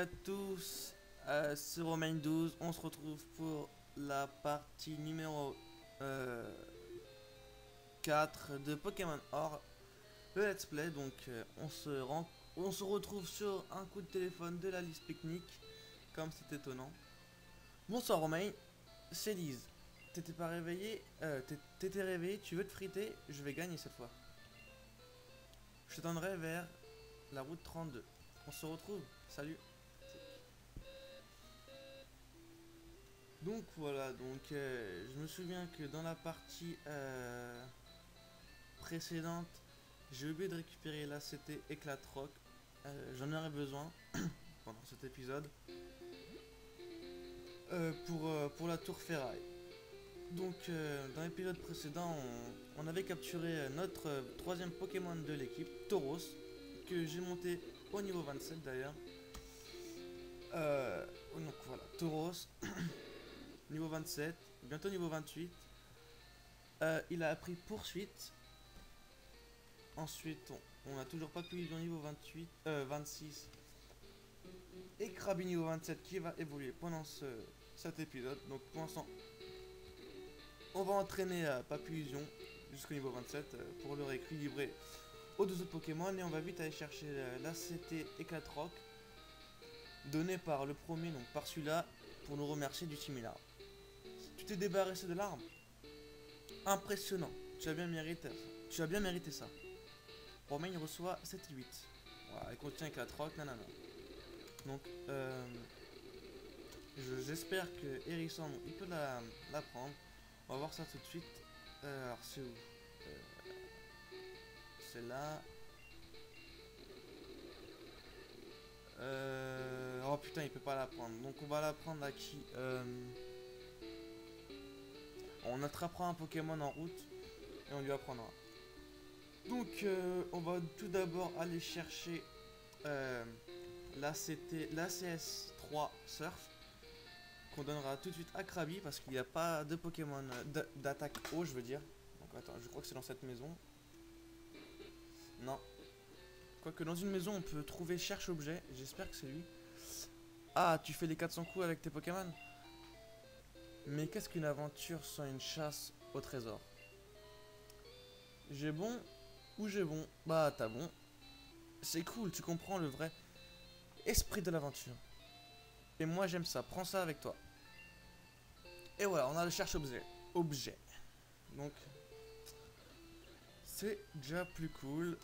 à tous, c'est Romain 12, on se retrouve pour la partie numéro euh, 4 de Pokémon Or, le let's play. Donc on se retrouve sur un coup de téléphone de la liste pique-nique, comme c'est étonnant. Bonsoir Romain, c'est Lise. T'étais pas réveillé, t'étais réveillé, tu veux te friter, je vais gagner cette fois. Je t'attendrai vers la route 32. On se retrouve, salut. Donc voilà, je me souviens que dans la partie précédente, j'ai oublié de récupérer l'ACT Éclat Rock. J'en aurais besoin pendant cet épisode pour la tour ferraille. Dans l'épisode précédent, on avait capturé notre troisième Pokémon de l'équipe, Tauros, que j'ai monté au niveau 27 d'ailleurs. Donc voilà, Tauros, niveau 27, bientôt niveau 28. Il a appris poursuite. Ensuite, on n'a toujours pas pu au niveau 28, 26. Et Krabi niveau 27 qui va évoluer pendant cet épisode. Donc pour l'instant, on va entraîner Papillusion jusqu'au niveau 27 pour le rééquilibrer aux deux autres Pokémon. Et on va vite aller chercher l'ACT Éclat Rock donné par le premier, donc par celui-là, pour nous remercier du similar. Tu t'es débarrassé de l'arme. Impressionnant. Tu as bien mérité ça. Tu as bien mérité ça. Romain il reçoit 7 et 8. Voilà, il contient Éclat Rock, nanana. Donc, j'espère que Hérisson, il peut la prendre. On va voir ça tout de suite. Alors, c'est où c'est là. Oh putain, il peut pas la prendre. Donc, on va la prendre à qui on attrapera un Pokémon en route et on lui apprendra. Donc, on va tout d'abord aller chercher l'ACS3 Surf qu'on donnera tout de suite à Krabi parce qu'il n'y a pas de Pokémon d'attaque haut, je veux dire. Donc attends, je crois que c'est dans cette maison. Non. Quoique dans une maison on peut trouver cherche objet, j'espère que c'est lui. Ah, tu fais les 400 coups avec tes Pokémon. Mais qu'est-ce qu'une aventure sans une chasse au trésor? J'ai bon ou j'ai bon? Bah t'as bon. C'est cool, tu comprends le vrai esprit de l'aventure. Et moi j'aime ça, prends ça avec toi. Et voilà, on a le cherche objet. Donc, c'est déjà plus cool.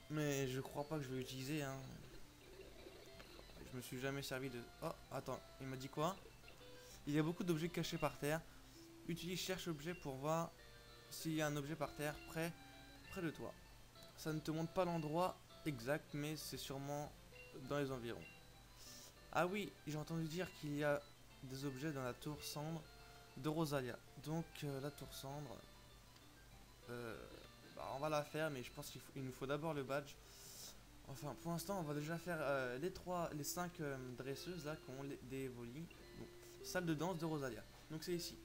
Mais je crois pas que je vais l'utiliser. Hein. Je me suis jamais servi de... Oh, attends, il m'a dit quoi? Il y a beaucoup d'objets cachés par terre. Utilise cherche objet pour voir s'il y a un objet par terre près de toi. Ça ne te montre pas l'endroit exact, mais c'est sûrement dans les environs. Ah oui, j'ai entendu dire qu'il y a des objets dans la tour cendre de Rosalia. Donc la tour cendre, bah, on va la faire, mais je pense qu'il nous faut d'abord le badge. Enfin, pour l'instant, on va déjà faire les 5 dresseuses là qui ont des volis. Donc, salle de danse de Rosalia. Donc c'est ici.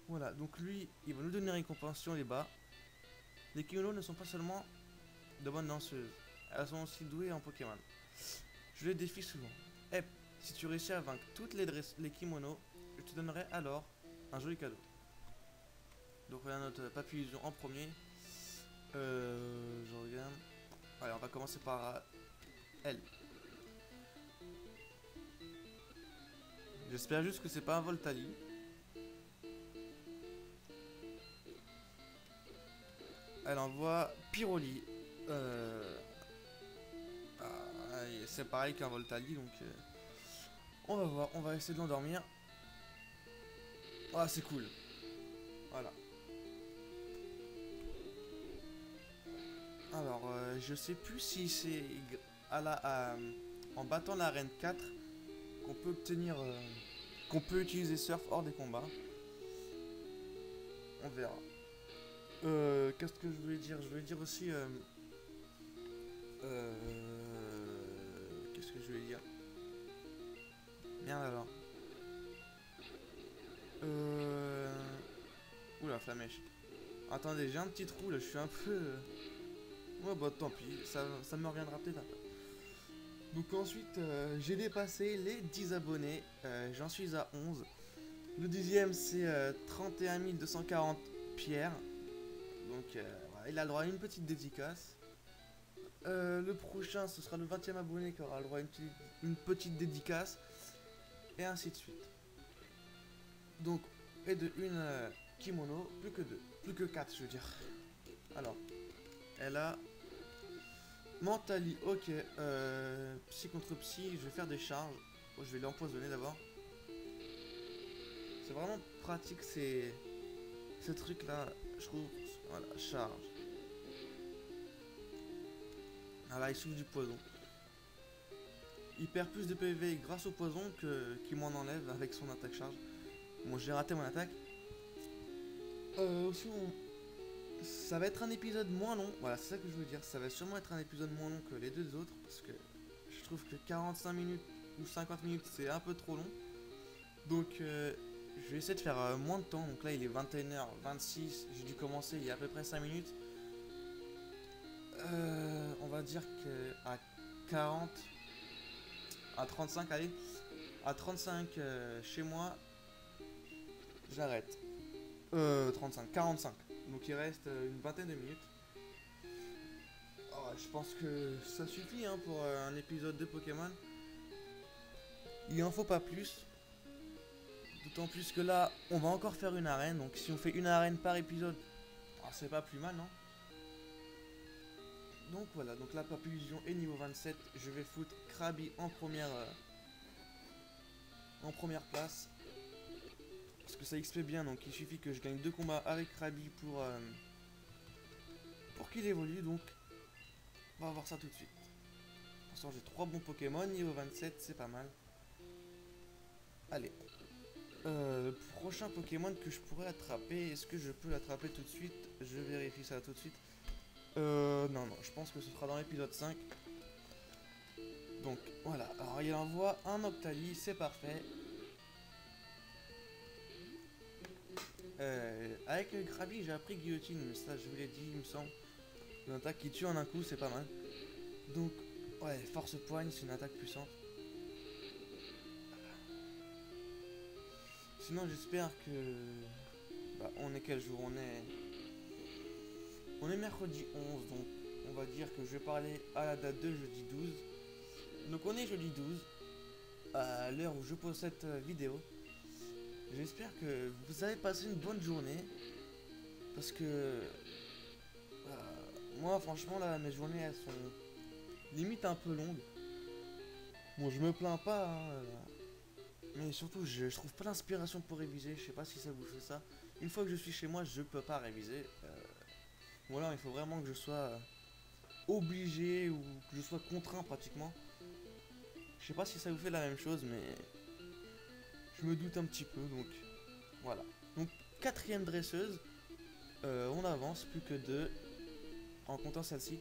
Voilà, donc lui, il va nous donner une récompense si on les bat. Les kimonos ne sont pas seulement de bonnes danseuses, elles sont aussi douées en Pokémon. Je les défie souvent. Eh, si tu réussis à vaincre toutes les kimonos, je te donnerai alors un joli cadeau. Donc on a notre Papillusion en premier. Je regarde. Allez, on va commencer par elle. J'espère juste que c'est pas un Voltali. Elle envoie Pyroli. C'est pareil qu'un Voltali, donc on va voir, on va essayer de l'endormir. Ah, c'est cool. Voilà. Alors, je sais plus si c'est en battant la reine 4 qu'on peut obtenir, qu'on peut utiliser Surf hors des combats. On verra. Qu'est-ce que je voulais dire? Je voulais dire aussi. Qu'est-ce que je voulais dire? Merde alors. Oula, flamèche. Attendez, j'ai un petit trou là, je suis un peu. Ouais, bah tant pis, ça me reviendra peut-être après. Donc ensuite, j'ai dépassé les 10 abonnés. J'en suis à 11. Le dixième, c'est 31 240 pierres. Donc voilà, il a le droit à une petite dédicace. Le prochain, ce sera le 20e abonné qui aura le droit à une petite dédicace. Et ainsi de suite. Donc, et de une kimono, plus que deux. Plus que 4, je veux dire. Alors, elle a Mentali, ok. Psy contre psy, je vais faire des charges. Oh, je vais l'empoisonner d'abord. C'est vraiment pratique ce truc là, je trouve. Voilà, charge. Voilà, il souffle du poison. Il perd plus de PV grâce au poison qu'il m'en enlève avec son attaque charge. Bon, j'ai raté mon attaque. Aussi, ça va être un épisode moins long. Voilà, c'est ça que je veux dire. Ça va sûrement être un épisode moins long que les deux autres. Parce que je trouve que 45 minutes ou 50 minutes, c'est un peu trop long. Donc, je vais essayer de faire moins de temps. Donc là, il est 21h26. J'ai dû commencer il y a à peu près 5 minutes. On va dire que à 40, à 35, allez. À 35 chez moi, j'arrête. 35, 45. Donc il reste une vingtaine de minutes. Oh, je pense que ça suffit hein, pour un épisode de Pokémon. Il en faut pas plus. D'autant plus que là, on va encore faire une arène. Donc si on fait une arène par épisode, oh, c'est pas plus mal, non? Donc voilà, donc la Papillusion est niveau 27. Je vais foutre Krabi en première place. Parce que ça XP bien, donc il suffit que je gagne 2 combats avec Krabi pour qu'il évolue. Donc on va voir ça tout de suite. Pour l'instant j'ai 3 bons Pokémon, niveau 27, c'est pas mal. Allez. Le prochain Pokémon que je pourrais attraper, est-ce que je peux l'attraper tout de suite? Je vérifie ça tout de suite. Non, je pense que ce sera dans l'épisode 5. Donc voilà, alors il envoie un Octali, c'est parfait. Avec le Krabi, j'ai appris Guillotine, mais ça je vous l'ai dit, il me semble. Une attaque qui tue en un coup, c'est pas mal. Donc, ouais, force poigne, c'est une attaque puissante. Sinon, j'espère que. Bah, on est quel jour? On est mercredi 11, donc on va dire que je vais parler à la date de jeudi 12. Donc, on est jeudi 12, à l'heure où je pose cette vidéo. J'espère que vous avez passé une bonne journée. Parce que. Moi, franchement, là, mes journées, elles sont limite un peu longues. Bon, je me plains pas, hein, mais surtout, je trouve pas d'inspiration pour réviser. Je sais pas si ça vous fait ça. Une fois que je suis chez moi, je peux pas réviser. Ou alors, il faut vraiment que je sois obligé ou que je sois contraint pratiquement. Je sais pas si ça vous fait la même chose, mais je me doute un petit peu. Donc, voilà. Donc, quatrième dresseuse. On avance, plus que 2. En comptant celle-ci.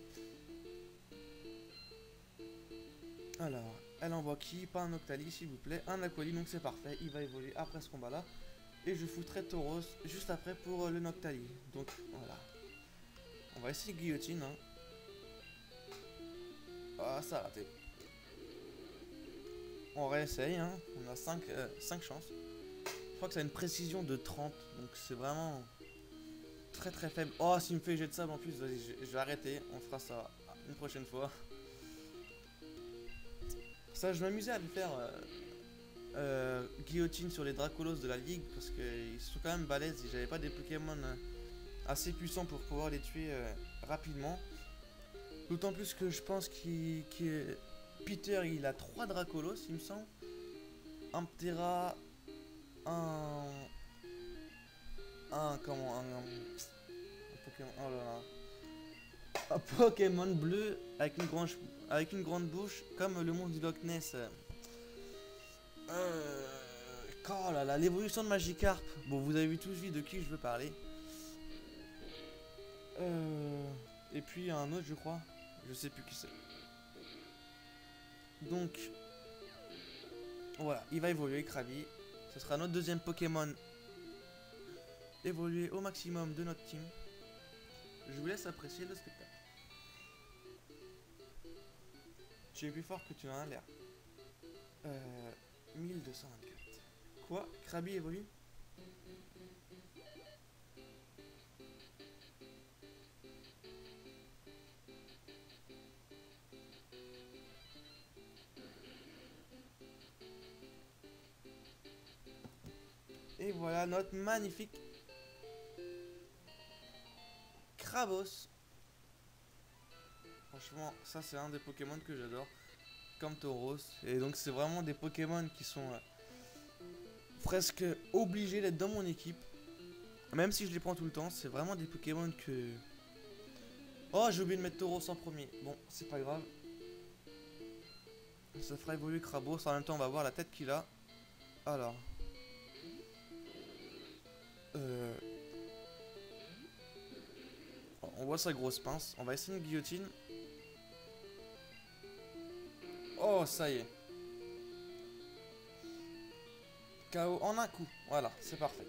Alors, elle envoie qui? Pas un Octali, s'il vous plaît. Un Aquali, donc c'est parfait. Il va évoluer après ce combat-là. Et je foutrai Tauros juste après pour le Noctali. Donc, voilà. On va essayer Guillotine. Hein. Ah, ça a raté. On réessaye. Hein. On a 5 chances. Je crois que ça a une précision de 30. Donc, c'est vraiment très très faible. Oh, s'il me fait jet de sable en plus, vas-y, je vais arrêter. On fera ça une prochaine fois. Ça, je m'amusais à le faire Guillotine sur les Dracolos de la ligue parce qu'ils sont quand même balèzes. J'avais pas des Pokémon assez puissants pour pouvoir les tuer rapidement. D'autant plus que je pense que Peter il a 3 Dracolos, il me semble. Un Ptera, un Pokémon, oh là là. Un Pokémon bleu avec une grande bouche comme le monstre du Loch Ness. Oh là là, l'évolution de Magikarp. Bon, vous avez tous vu de qui je veux parler. Et puis un autre, je crois. Je sais plus qui c'est. Donc, voilà, il va évoluer, Krabi. Ce sera notre deuxième Pokémon évolué au maximum de notre team. Je vous laisse apprécier le spectacle. Tu es plus fort que tu en as l'air. 1224. Quoi? Krabi évolue? Et voilà notre magnifique Krabos. Franchement, ça c'est un des Pokémon que j'adore. Comme Tauros. Et donc c'est vraiment des Pokémon qui sont presque obligés d'être dans mon équipe. Même si je les prends tout le temps, c'est vraiment des Pokémon que... Oh, j'ai oublié de mettre Tauros en premier. Bon, c'est pas grave. Ça fera évoluer Krabos. En même temps, on va voir la tête qu'il a. Alors. On voit sa grosse pince. On va essayer une guillotine. Oh, ça y est. KO en un coup. Voilà, c'est parfait.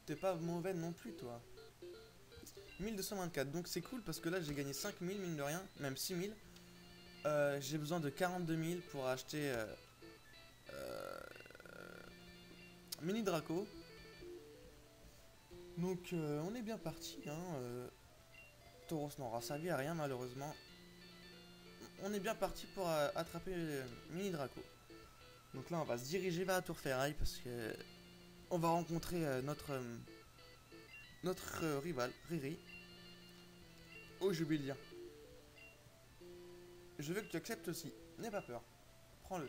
T'es pas mauvais non plus, toi. 1224. Donc c'est cool parce que là, j'ai gagné 5000, mine de rien. Même 6000. J'ai besoin de 42 000 pour acheter Mini Draco. Donc on est bien parti. Tauros n'aura servi à rien malheureusement. On est bien parti pour attraper Mini Draco. Donc là on va se diriger vers la Tour Ferraille parce que on va rencontrer notre rival, Riri. Oh, j'ai oublié de dire. Je veux que tu acceptes aussi. N'aie pas peur. Prends-le.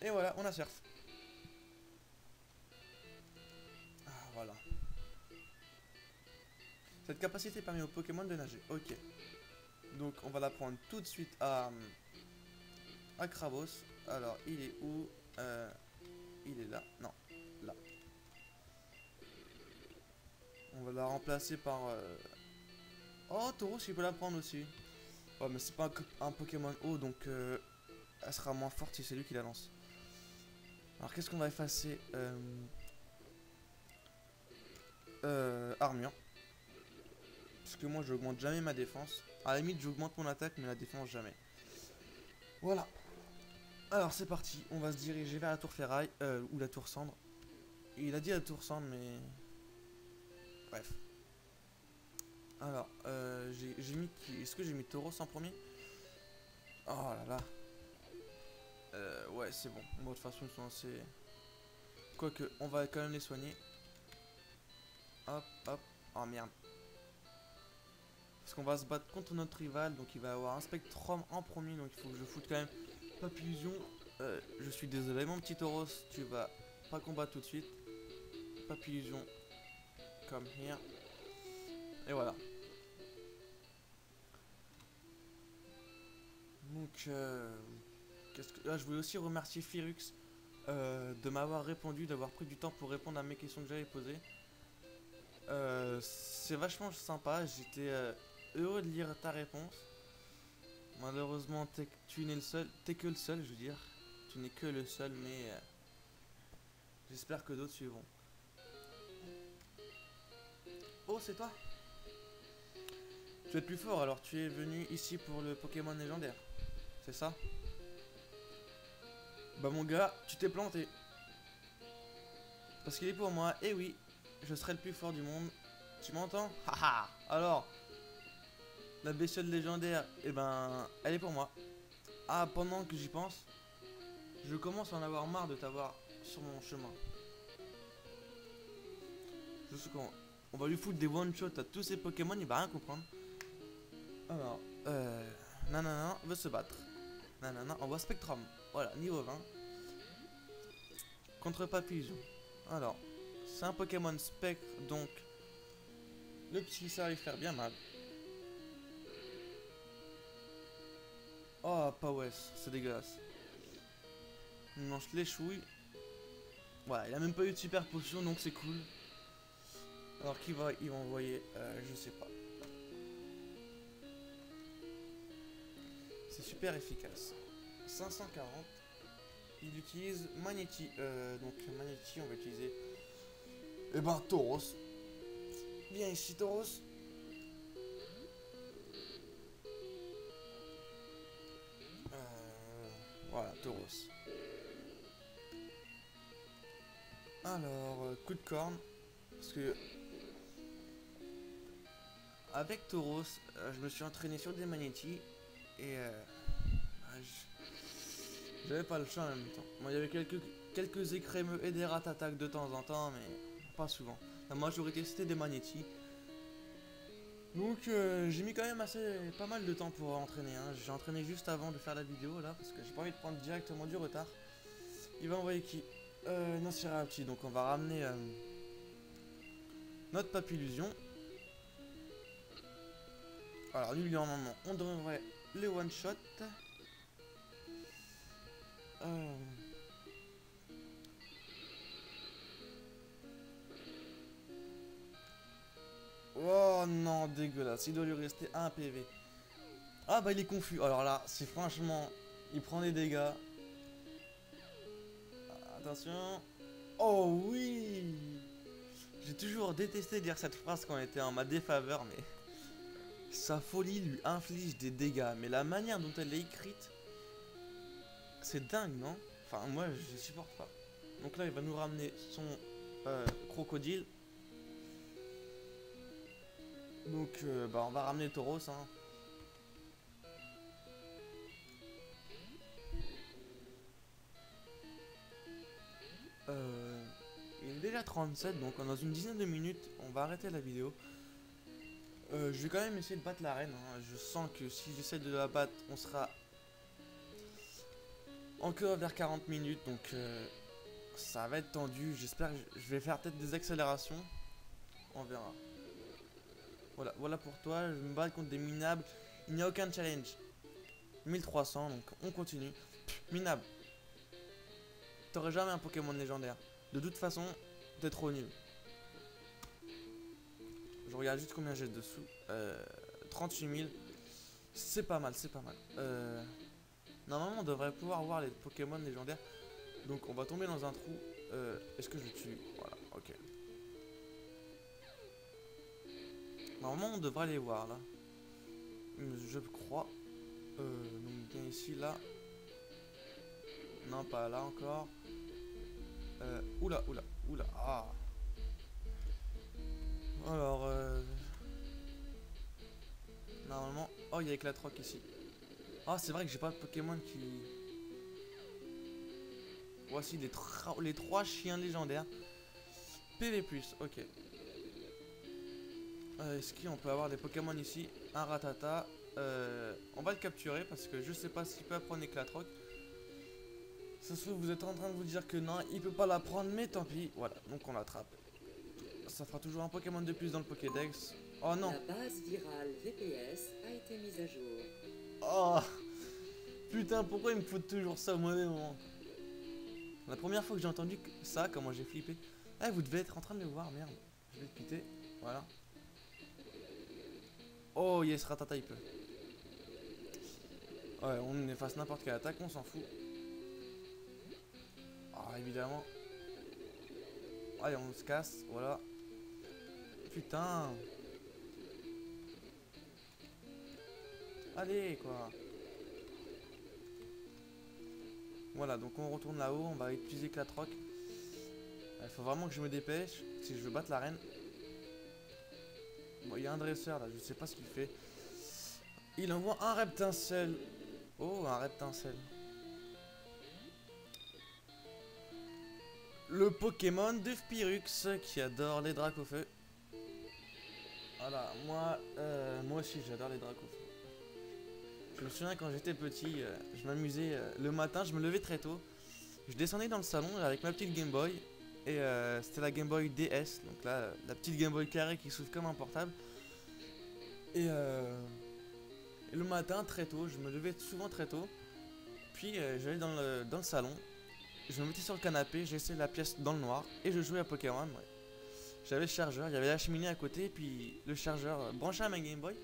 Et voilà, on a surf. Ah, voilà. Cette capacité permet aux Pokémon de nager. Ok. Donc, on va la prendre tout de suite à Krabos. Alors, il est où? Il est là. Non, là. On va la remplacer par... Oh, Tauros, il peut la prendre aussi. Oh, mais c'est pas un Pokémon eau, donc elle sera moins forte si c'est lui qui la lance. Alors, qu'est-ce qu'on va effacer? Armure. Parce que moi, j'augmente jamais ma défense. À la limite, j'augmente mon attaque, mais la défense, jamais. Voilà. Alors, c'est parti. On va se diriger vers la Tour Ferraille, ou la Tour Cendre. Il a dit la Tour Cendre, mais... Bref. Alors, j'ai mis qui? Est-ce que j'ai mis Tauros en premier? Oh là là. Ouais, c'est bon. Bon, de toute façon, ils sont assez... Quoique, on va quand même les soigner. Hop, hop. Oh merde. Parce qu'on va se battre contre notre rival, donc il va avoir un Spectrum en premier, donc il faut que je foute quand même Papillusion. Je suis désolé, mon petit Tauros, tu vas pas combattre tout de suite. Papillusion, comme here. Et voilà. Donc, là, je voulais aussi remercier Firux de m'avoir répondu, d'avoir pris du temps pour répondre à mes questions que j'avais posées. C'est vachement sympa, j'étais heureux de lire ta réponse. Malheureusement, tu n'es le seul, t'es que le seul, je veux dire. Tu n'es que le seul, mais j'espère que d'autres suivront. Oh, c'est toi? Tu es le plus fort, alors tu es venu ici pour le Pokémon légendaire. C'est ça? Bah mon gars, tu t'es planté. Parce qu'il est pour moi, et oui, je serai le plus fort du monde. Tu m'entends? Haha. Alors, la bestiole légendaire, eh ben, elle est pour moi. Ah, pendant que j'y pense, je commence à en avoir marre de t'avoir sur mon chemin. Je sais qu'on on va lui foutre des one-shots à tous ces Pokémon, il va rien comprendre. Alors, nanana veut se battre. Nanana, on voit Spectrum. Voilà, niveau 20. Contre Papillusion. Alors, c'est un Pokémon spectre, donc le petit ça va lui faire bien mal. Oh, pas ouais, c'est dégueulasse. Il mange les chouilles. Voilà, il a même pas eu de super potion, donc c'est cool. Alors qu'il va, il va envoyer, je sais pas. C'est super efficace. 540. Il utilise Magnéti. Donc Magnéti, on va utiliser. Eh ben Tauros. Viens ici, Tauros. Voilà, Tauros. Alors, coup de corne. Parce que avec Tauros, je me suis entraîné sur des magnétis. Et j'avais pas le choix en même temps. Bon, il y avait quelques écrémeux et des rat-attaques de temps en temps, mais pas souvent. La majorité c'était des magnétis. Donc j'ai mis quand même pas mal de temps pour entraîner. Hein. J'ai entraîné juste avant de faire la vidéo là, parce que j'ai pas envie de prendre directement du retard. Il va envoyer qui Nosferatu. Donc on va ramener notre papillusion. Alors lui normalement on devrait le one shot. Oh non, dégueulasse, il doit lui rester un PV. Ah bah il est confus, alors là, c'est franchement, il prend des dégâts. Attention. Oh oui. J'ai toujours détesté dire cette phrase quand elle était en ma défaveur, mais sa folie lui inflige des dégâts. Mais la manière dont elle est écrite, c'est dingue, non? Enfin, moi, je supporte pas. Donc là, il va nous ramener son crocodile. Donc, bah, on va ramener Tauros, hein. Il est déjà 37, donc dans une dizaine de minutes, on va arrêter la vidéo. Je vais quand même essayer de battre la reine. Hein. Je sens que si j'essaie de la battre, on sera encore vers 40 minutes, donc ça va être tendu. J'espère que je vais faire peut-être des accélérations. On verra. Voilà, voilà pour toi. Je me bats contre des minables. Il n'y a aucun challenge. 1300, donc on continue. Minable. T'aurais jamais un Pokémon légendaire. De toute façon, t'es trop nul. Je regarde juste combien j'ai dessous. 38 000. C'est pas mal, c'est pas mal. Normalement, on devrait pouvoir voir les Pokémon légendaires. Donc, on va tomber dans un trou. Est-ce que je tue? Voilà, ok. Normalement, on devrait les voir là. Je crois. Donc, bien ici, là. Non, pas là encore. Oula, oula, oula. Ah. Alors, normalement. Oh, il y a Éclatroc ici. Ah, c'est vrai que j'ai pas de Pokémon qui. Voici les 3 chiens légendaires. PV+, ok. Est-ce qu'on peut avoir des Pokémon ici? Un Rattata. On va le capturer parce que je sais pas s'il peut apprendre Éclatroc. Ça se trouve, vous êtes en train de vous dire que non, il peut pas l'apprendre, mais tant pis. Voilà, donc on l'attrape. Ça fera toujours un Pokémon de plus dans le Pokédex. Oh non. La base virale VPS a été mise à jour. Oh putain, pourquoi il me faut toujours ça au mauvais moment? La première fois que j'ai entendu ça, comment j'ai flippé. Ah, vous devez être en train de le voir, merde. Je vais le quitter, voilà. Oh yes, Rattata il peut. Ouais, on efface n'importe quelle attaque, on s'en fout. Ah, évidemment. Allez, on se casse, voilà. Putain. Allez, quoi. Voilà, donc on retourne là-haut, on va utiliser Éclatroc. Il faut vraiment que je me dépêche si je veux battre la reine. Bon, il y a un dresseur là, je sais pas ce qu'il fait. Il envoie un Reptincelle. Oh, un Reptincelle. Le Pokémon de Pyrux qui adore les Dracofeu. Voilà, moi aussi j'adore les Dracofeu. Je me souviens quand j'étais petit, je m'amusais le matin, je me levais très tôt. Je descendais dans le salon avec ma petite Game Boy. Et c'était la Game Boy DS, donc là, la petite Game Boy carrée qui s'ouvre comme un portable. Et le matin, très tôt, je me levais souvent très tôt. Puis j'allais dans le salon. Je me mettais sur le canapé, j'essayais la pièce dans le noir. Et je jouais à Pokémon, ouais. J'avais le chargeur, il y avait la cheminée à côté. Puis le chargeur branché à ma Game Boy.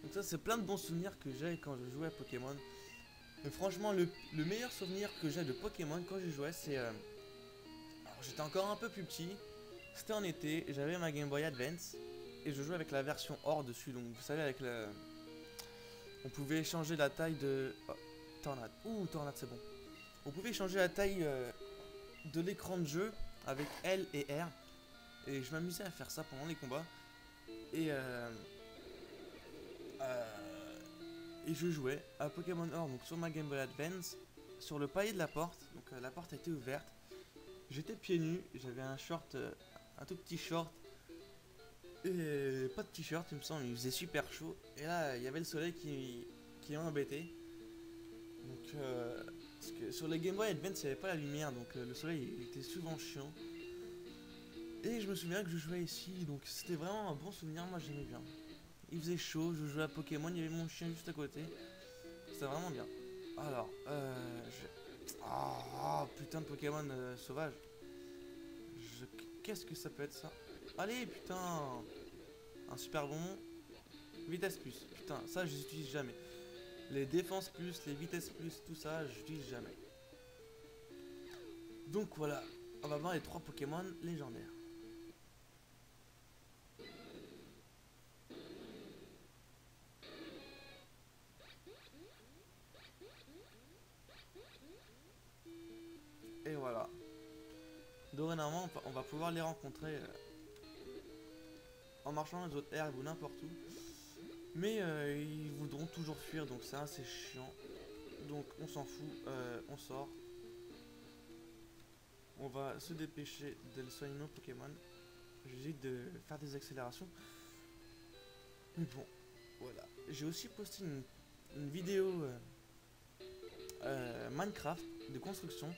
Donc ça, c'est plein de bons souvenirs que j'ai quand je jouais à Pokémon. Mais franchement, le meilleur souvenir que j'ai de Pokémon quand je jouais, c'est... alors j'étais encore un peu plus petit. C'était en été, j'avais ma Game Boy Advance. Et je jouais avec la version Or dessus, donc vous savez avec le... On pouvait changer la taille de... Oh, Tornade. Ouh, Tornade c'est bon. On pouvait changer la taille de l'écran de jeu avec L et R. Et je m'amusais à faire ça pendant les combats. Et je jouais à Pokémon Or donc sur ma Game Boy Advance, sur le palier de la porte. Donc la porte était ouverte. J'étais pieds nus, j'avais un short, un tout petit short. Et pas de t-shirt, il me semble, il faisait super chaud. Et là, il y avait le soleil qui m'a embêté. Donc, parce que sur les Game Boy Advance, il n'y avait pas la lumière, donc le soleil il était souvent chiant. Et je me souviens que je jouais ici, donc c'était vraiment un bon souvenir, moi j'aimais bien. Il faisait chaud, je jouais à Pokémon, il y avait mon chien juste à côté. C'était vraiment bien. Alors, ah, putain de Pokémon sauvage. Qu'est-ce que ça peut être ça? Allez, putain! Un super bon. Vitesse plus. Putain, ça, je les utilise jamais. Les défenses plus, les vitesses plus, tout ça, je n'utilise jamais. Donc voilà, on va voir les 3 Pokémon légendaires. Et voilà. Dorénavant, on va pouvoir les rencontrer en marchant dans les autres herbes ou n'importe où. Mais ils voudront toujours fuir, donc c'est assez chiant. Donc on s'en fout, on sort. On va se dépêcher de soigner nos Pokémon. J'hésite de faire des accélérations. Mais bon, voilà. J'ai aussi posté une vidéo Minecraft de construction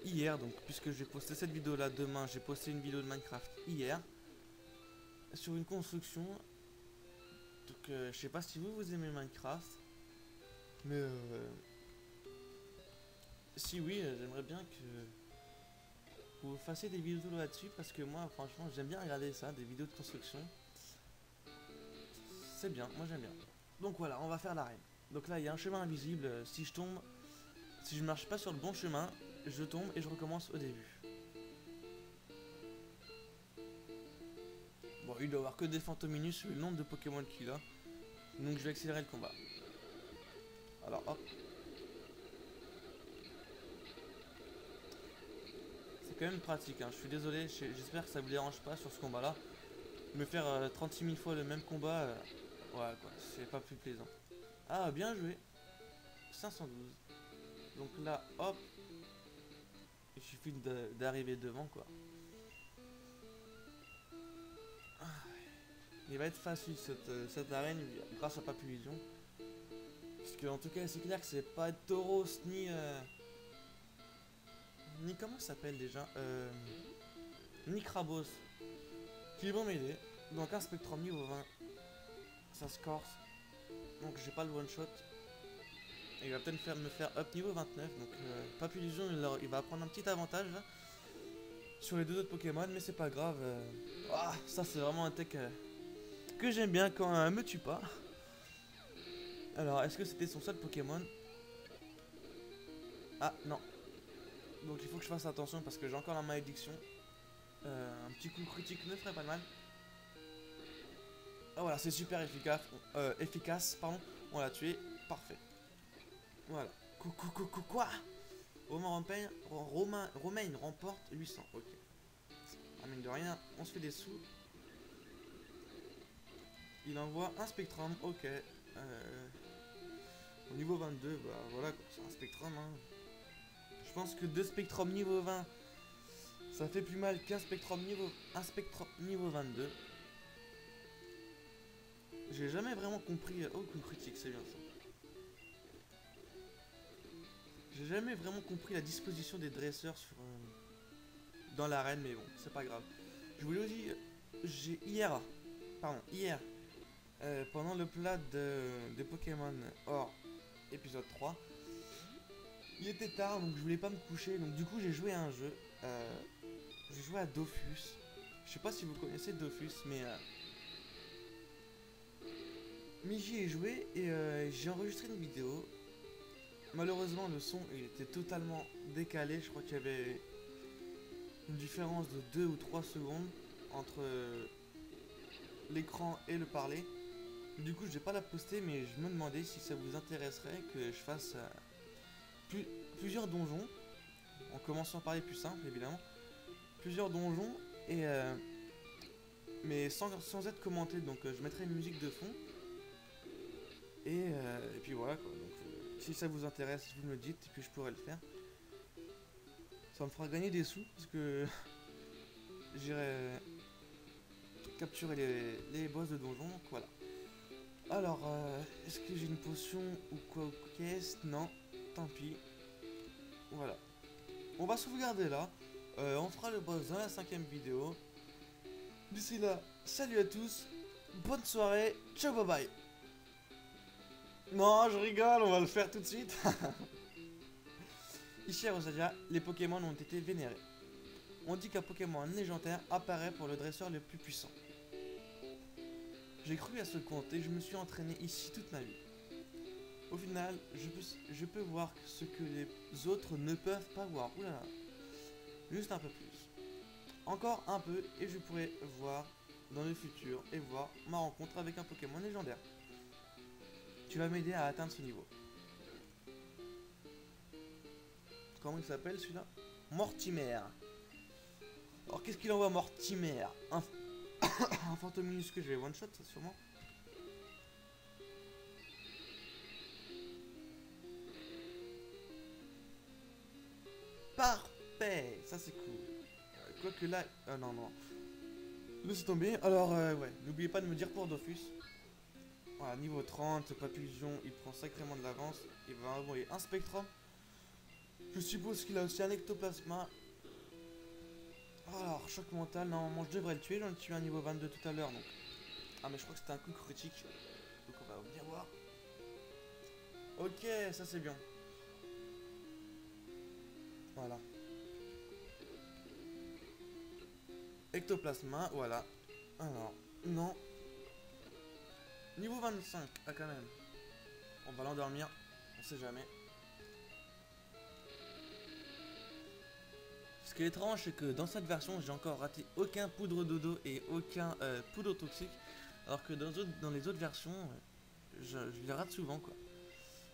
hier. Donc puisque j'ai posté cette vidéo là demain, j'ai posté une vidéo de Minecraft hier. Sur une construction. Donc je sais pas si vous aimez Minecraft. Mais si oui, j'aimerais bien que vous fassiez des vidéos là-dessus parce que moi franchement j'aime bien regarder ça, des vidéos de construction. C'est bien, moi j'aime bien. Donc voilà, on va faire l'arène. Donc là il y a un chemin invisible, si je tombe, si je marche pas sur le bon chemin, je tombe et je recommence au début. Bon, il doit avoir que des Fantominus vu le nombre de Pokémon qu'il a. Donc je vais accélérer le combat. Alors hop. C'est quand même pratique, hein. Je suis désolé, j'espère que ça vous dérange pas sur ce combat là. Me faire 36 000 fois le même combat, ouais quoi, c'est pas plus plaisant. Ah bien joué. 512. Donc là hop. Il suffit d'arriver devant quoi. Il va être facile cette arène grâce à Papillusion. Parce que en tout cas c'est clair que c'est pas Tauros ni comment ça s'appelle déjà ni Krabos qui vont m'aider. Donc un Spectrum niveau 20. Ça se corse. Donc j'ai pas le one shot. Et il va peut-être me faire up niveau 29. Donc Papillusion il va prendre un petit avantage là, sur les deux autres Pokémon. Mais c'est pas grave. Ah, ça c'est vraiment un tech que j'aime bien quand elle me tue pas. Alors est-ce que c'était son seul Pokémon? Ah non. Donc il faut que je fasse attention parce que j'ai encore la malédiction. Un petit coup critique ne ferait pas de mal. Ah voilà, c'est super efficace, pardon. On l'a tué, parfait. Voilà. Quoi? Romain remporte 800, ok. Ah, mine de rien, on se fait des sous. Il envoie un Spectrum, ok. Au niveau 22, bah voilà, c'est un Spectrum, hein. Je pense que 2 Spectrum niveau 20, ça fait plus mal qu'un Spectrum niveau 22. J'ai jamais vraiment compris. Oh, une critique, c'est bien ça. J'ai jamais vraiment compris la disposition des dresseurs dans l'arène, mais bon, c'est pas grave. Je voulais aussi. Hier, pendant le plat de Pokémon Or épisode 3, il était tard donc je voulais pas me coucher, donc du coup j'ai joué à un jeu. J'ai joué à Dofus. Je sais pas si vous connaissez Dofus, mais j'y ai joué et j'ai enregistré une vidéo. Malheureusement le son il était totalement décalé, je crois qu'il y avait une différence de 2 ou 3 secondes entre l'écran et le parler. Du coup, je vais pas la poster, mais je me demandais si ça vous intéresserait que je fasse plusieurs donjons, en commençant par les plus simples, évidemment. Plusieurs donjons, et mais sans être commenté, donc je mettrai une musique de fond. Et puis voilà quoi. Donc, si ça vous intéresse, vous me le dites, et puis je pourrai le faire. Ça me fera gagner des sous, parce que j'irai capturer les boss de donjon, donc voilà. Alors, est-ce que j'ai une potion ou quoi ou qu'est-ce? Non, tant pis. Voilà. On va sauvegarder là. On fera le boss dans la 5ème vidéo. D'ici là, salut à tous. Bonne soirée. Ciao, bye bye. Non, je rigole, on va le faire tout de suite. Ici à Rosalia, les Pokémon ont été vénérés. On dit qu'un Pokémon légendaire apparaît pour le dresseur le plus puissant. J'ai cru à ce conte et je me suis entraîné ici toute ma vie. Au final, je peux voir ce que les autres ne peuvent pas voir. Oulala. Juste un peu plus. Encore un peu et je pourrai voir dans le futur et voir ma rencontre avec un Pokémon légendaire. Tu vas m'aider à atteindre ce niveau. Comment il s'appelle celui-là? Mortimer. Alors qu'est-ce qu'il envoie Mortimer? Un Fantominus que je vais one shot ça sûrement. Parfait, ça c'est cool. Quoique là, non non. Laissez tomber. Alors ouais, n'oubliez pas de me dire pour Dofus. Voilà, niveau 30, Papillon, il prend sacrément de l'avance. Il va envoyer un Spectrum. Je suppose qu'il a aussi un Ectoplasma. Alors, choc mental, normalement je devrais le tuer. J'en ai tué un niveau 22 tout à l'heure donc. Ah mais je crois que c'était un coup critique. Donc on va bien voir. Ok, ça c'est bien. Voilà. Ectoplasma, voilà. Alors, non. Niveau 25, ah quand même. On va l'endormir, on sait jamais. Ce qui est étrange, c'est que dans cette version, j'ai encore raté aucun poudre dodo et aucun poudre toxique. Alors que dans les autres versions, je les rate souvent quoi.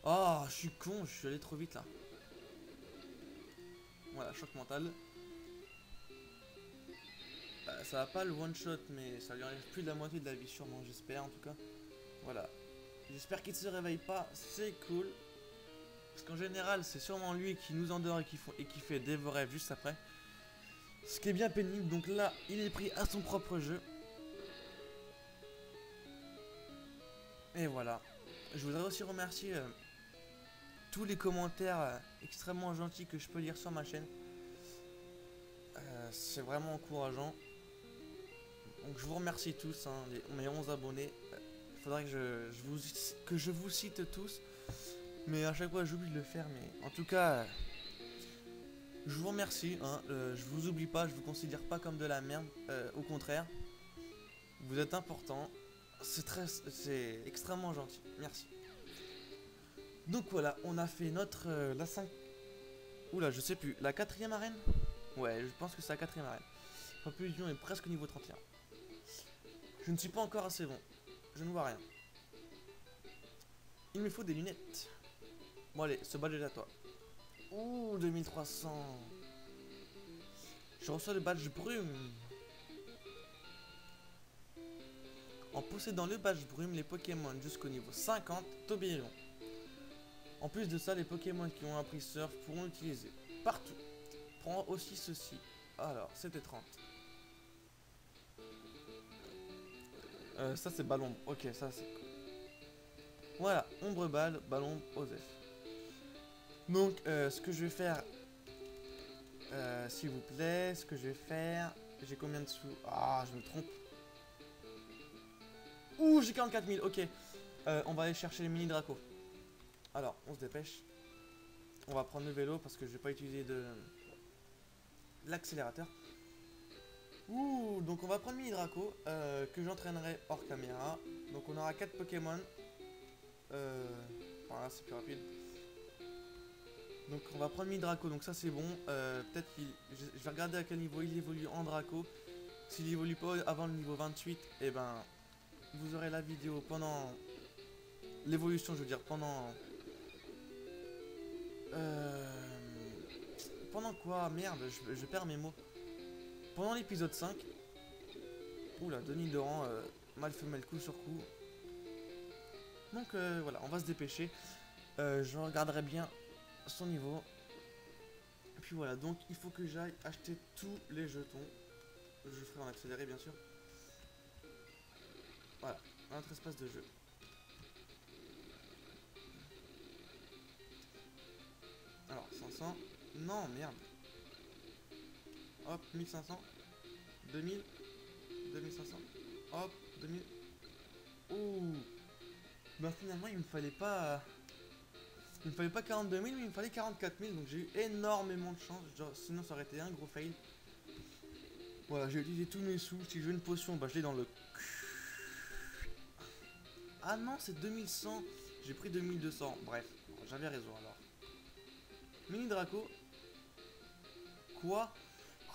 Oh, je suis con, je suis allé trop vite là. Voilà, choc mental. Ça va pas le one shot, mais ça lui enlève plus de la moitié de la vie sûrement, j'espère en tout cas. Voilà. J'espère qu'il ne se réveille pas, c'est cool. Parce qu'en général, c'est sûrement lui qui nous endort et qui fait des rêves juste après. Ce qui est bien pénible, donc là, il est pris à son propre jeu. Et voilà. Je voudrais aussi remercier tous les commentaires extrêmement gentils que je peux lire sur ma chaîne. C'est vraiment encourageant. Donc je vous remercie tous, hein, mes 11 abonnés. Il faudrait que je vous cite tous. Mais à chaque fois j'oublie de le faire. Mais en tout cas, je vous remercie. Hein, je vous oublie pas, je vous considère pas comme de la merde. Au contraire, vous êtes important. C'est extrêmement gentil. Merci. Donc voilà, on a fait notre la 5. Oula, je sais plus. La 4ème arène. Ouais, je pense que c'est la 4ème arène. Papillon est presque niveau 31. Je ne suis pas encore assez bon. Je ne vois rien. Il me faut des lunettes. Bon allez, ce badge est à toi. Ouh, 2300. Je reçois le badge brume. En possédant le badge brume, les Pokémon jusqu'au niveau 50 t'obéiront. En plus de ça, les Pokémon qui ont appris Surf pourront l'utiliser partout. Prends aussi ceci. Alors, c'était 30. Ça c'est ballon. Ok, ça c'est cool. Voilà, ombre balle, ballon, Osef. Donc, ce que je vais faire, s'il vous plaît, ce que je vais faire, j'ai combien de sous? Ah, je me trompe. Ouh, j'ai 44 000, ok. On va aller chercher les mini Draco. Alors, on se dépêche. On va prendre le vélo parce que je vais pas utiliser de l'accélérateur. Ouh, donc on va prendre mini Draco que j'entraînerai hors caméra. Donc on aura 4 Pokémon. Voilà, c'est plus rapide. Donc on va prendre mini Draco, donc ça c'est bon. Peut-être je vais regarder à quel niveau il évolue en Draco. S'il évolue pas avant le niveau 28, et ben vous aurez la vidéo pendant l'évolution, je veux dire, pendant... Pendant quoi? Merde, je perds mes mots. Pendant l'épisode 5. Oula, Denis Doran, mal fait mal coup sur coup. Donc voilà, on va se dépêcher. Je regarderai bien son niveau. Et puis voilà, donc il faut que j'aille acheter tous les jetons. Je ferai en accéléré bien sûr. Voilà, notre espace de jeu. Alors, 500. Non, merde. Hop, 1500. 2000. 2500. Hop, 2000. Ouh. Ben finalement, il me fallait pas... Il me fallait pas 42 000, mais il me fallait 44 000. Donc j'ai eu énormément de chance. Genre, sinon, ça aurait été un gros fail. Voilà, j'ai utilisé tous mes sous. Si je veux une potion, bah je l'ai dans le... Ah non, c'est 2100. J'ai pris 2200. Bref, j'avais raison alors. Mini Draco. Quoi?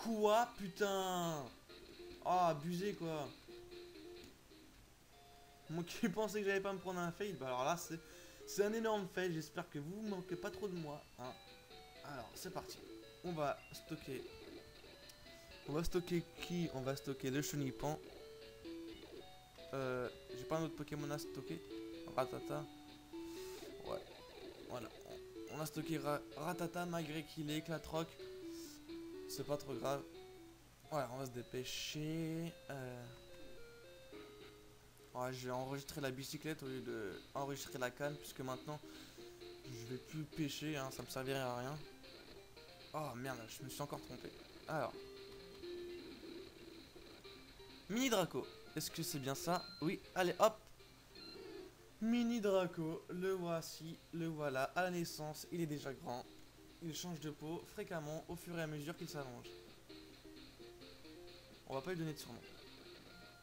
Quoi? Putain. Ah, abusé quoi. Moi qui pensais que j'allais pas me prendre un fail, bah alors là c'est un énorme fail. J'espère que vous manquez pas trop de moi. Hein. Alors c'est parti. On va stocker. On va stocker qui? On va stocker le Chenipan. J'ai pas un autre Pokémon à stocker. Ratata. Ouais. Voilà. On a stocké Ratata malgré qu'il ait éclatroc. C'est pas trop grave. Voilà, on va se dépêcher. Ouais, je vais enregistrer la bicyclette au lieu de enregistrer la canne, puisque maintenant je vais plus pêcher, hein, ça me servirait à rien. Oh merde, je me suis encore trompé. Alors, Mini Draco, est-ce que c'est bien ça? Oui, allez hop. Mini Draco, le voici, le voilà, à la naissance, il est déjà grand. Il change de peau fréquemment au fur et à mesure qu'il s'allonge. On va pas lui donner de surnom.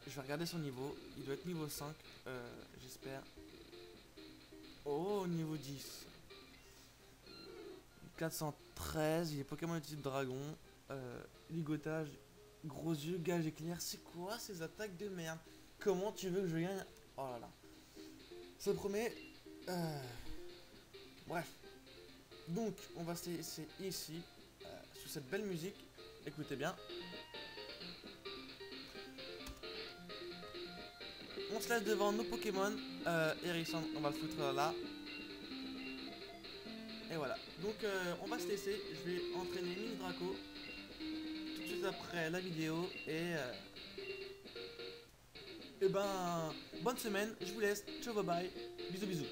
Je vais regarder son niveau. Il doit être niveau 5, j'espère. Oh, niveau 10. 413. Il est Pokémon de type dragon. Ligotage. Gros yeux, gage éclair. C'est quoi ces attaques de merde? Comment tu veux que je gagne? Oh là là. Ça promet. Bref. Donc, on va se laisser ici. Sous cette belle musique. Écoutez bien. On se laisse devant nos Pokémon. Hérisson, on va le foutre là. Et voilà. Donc on va se laisser. Je vais entraîner Mini Draco tout de suite après la vidéo. Et ben, bonne semaine. Je vous laisse. Ciao, bye bye. Bisous, bisous.